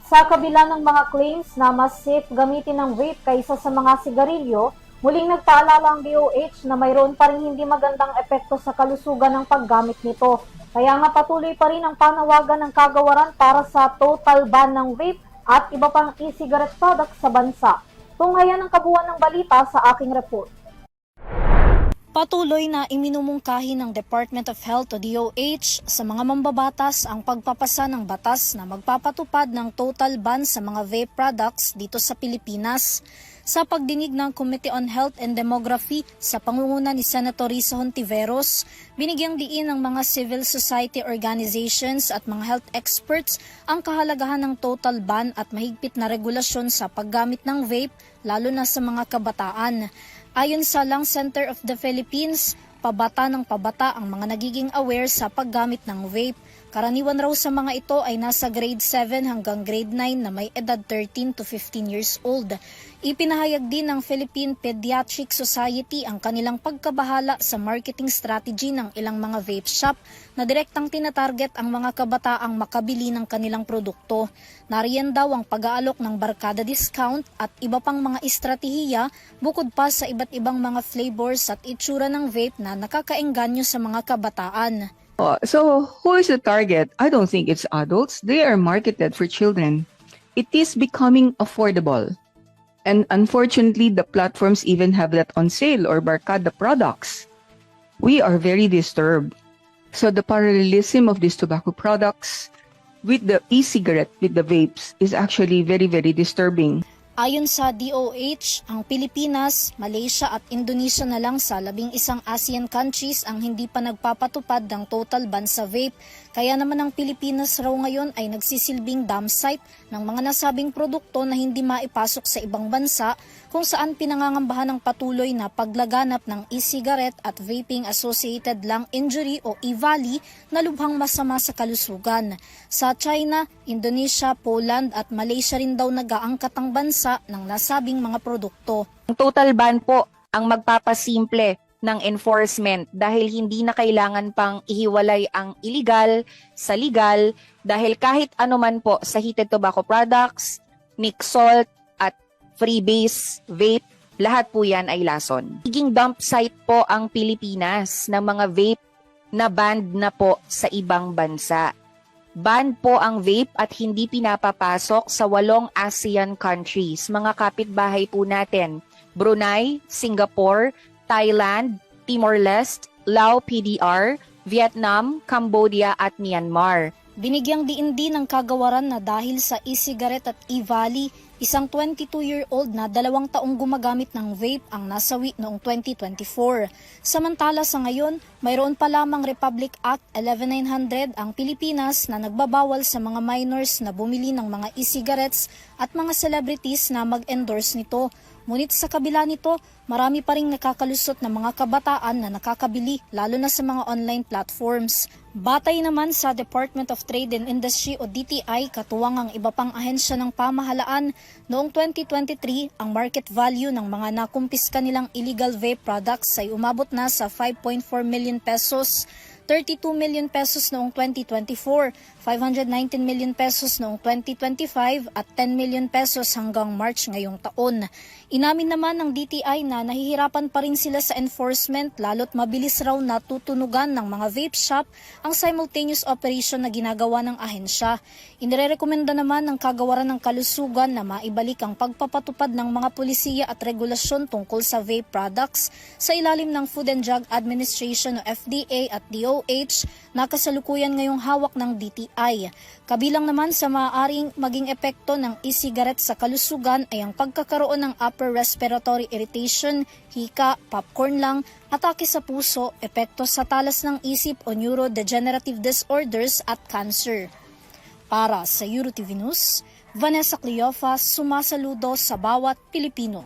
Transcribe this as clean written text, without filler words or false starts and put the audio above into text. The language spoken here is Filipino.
Sa kabila ng mga claims na mas safe gamitin ng vape kaysa sa mga sigarilyo, muling nagpaalala ang DOH na mayroon pa rin hindi magandang epekto sa kalusugan ng paggamit nito. Kaya nga patuloy pa rin ang panawagan ng kagawaran para sa total ban ng vape at iba pang e-cigarette products sa bansa. Tunghayan ang kabuuan ng balita sa aking report. Patuloy na iminumungkahi ng Department of Health o DOH sa mga mambabatas ang pagpapasa ng batas na magpapatupad ng total ban sa mga vape products dito sa Pilipinas. Sa pagdinig ng Committee on Health and Demography sa pangunguna ni Senator Risa Hontiveros, binigyang diin ng mga civil society organizations at mga health experts ang kahalagahan ng total ban at mahigpit na regulasyon sa paggamit ng vape, lalo na sa mga kabataan. Ayon sa Lung Center of the Philippines, pabata ng pabata ang mga nagiging aware sa paggamit ng vape. Karaniwan raw sa mga ito ay nasa grade 7 hanggang grade 9 na may edad 13 to 15 years old. Ipinahayag din ng Philippine Pediatric Society ang kanilang pagkabahala sa marketing strategy ng ilang mga vape shop na direktang tinatarget ang mga kabataang makabili ng kanilang produkto. Nariyan daw ang pag-aalok ng barkada discount at iba pang mga estratehiya bukod pa sa iba't ibang mga flavors at itsura ng vape na nakakaengganyo sa mga kabataan. So, who is the target? I don't think it's adults. They are marketed for children. It is becoming affordable. And unfortunately, the platforms even have that on sale or barkada products. We are very disturbed. So the parallelism of these tobacco products with the e-cigarette, with the vapes, is actually very, very disturbing. Ayon sa DOH, ang Pilipinas, Malaysia at Indonesia na lang sa 11 ASEAN countries ang hindi pa nagpapatupad ng total ban sa vape. Kaya naman ang Pilipinas raw ngayon ay nagsisilbing dump site ng mga nasabing produkto na hindi maipasok sa ibang bansa kung saan pinangangambahan ng patuloy na paglaganap ng e-cigarette at vaping associated lung injury o EVALI na lubhang masama sa kalusugan. Sa China, Indonesia, Poland at Malaysia rin daw nag-aangkat ang bansa ng nasabing mga produkto. Ang total ban po ang magpapasimple ng enforcement dahil hindi na kailangan pang ihiwalay ang illegal sa legal dahil kahit anuman po sa heated tobacco products, nic salt at freebase vape, lahat po yan ay lason. Naging dump site po ang Pilipinas ng mga vape na banned na po sa ibang bansa. Banned po ang vape at hindi pinapapasok sa 8 ASEAN countries. Mga kapitbahay po natin, Brunei, Singapore, Thailand, Timor-Leste, Laos PDR, Vietnam, Cambodia at Myanmar. Binigyang diin din ng kagawaran na dahil sa e-cigarette at EVALI, isang 22-year-old na 2 taong gumagamit ng vape ang nasawi noong 2024. Samantala sa ngayon, mayroon pa lamang Republic Act 11900 ang Pilipinas na nagbabawal sa mga minors na bumili ng mga e-cigarettes at mga celebrities na mag-endorse nito. Ngunit sa kabila nito, marami pa ring nakakalusot na mga kabataan na nakakabili, lalo na sa mga online platforms. Batay naman sa Department of Trade and Industry o DTI, katuwang ang iba pang ahensya ng pamahalaan, noong 2023, ang market value ng mga nakumpiska nilang illegal vape products ay umabot na sa 5.4 million pesos, 32 million pesos noong 2024, 519 million pesos noong 2025 at 10 million pesos hanggang March ngayong taon. Inamin naman ng DTI na nahihirapan pa rin sila sa enforcement lalo't mabilis raw natutunugan ng mga vape shop ang simultaneous operation na ginagawa ng ahensya. Inirekomenda naman ng Kagawaran ng Kalusugan na maibalik ang pagpapatupad ng mga pulisiya at regulasyon tungkol sa vape products sa ilalim ng Food and Drug Administration o FDA at DOH na kasalukuyan ngayong hawak ng DTI. Kabilang naman sa maaaring maging epekto ng e-cigarette sa kalusugan ay ang pagkakaroon ng upper respiratory irritation, hika, popcorn lung, atake sa puso, epekto sa talas ng isip o neurodegenerative disorders at cancer. Para sa EuroTV News, Vanessa Cleofa, sumasaludo sa bawat Pilipino.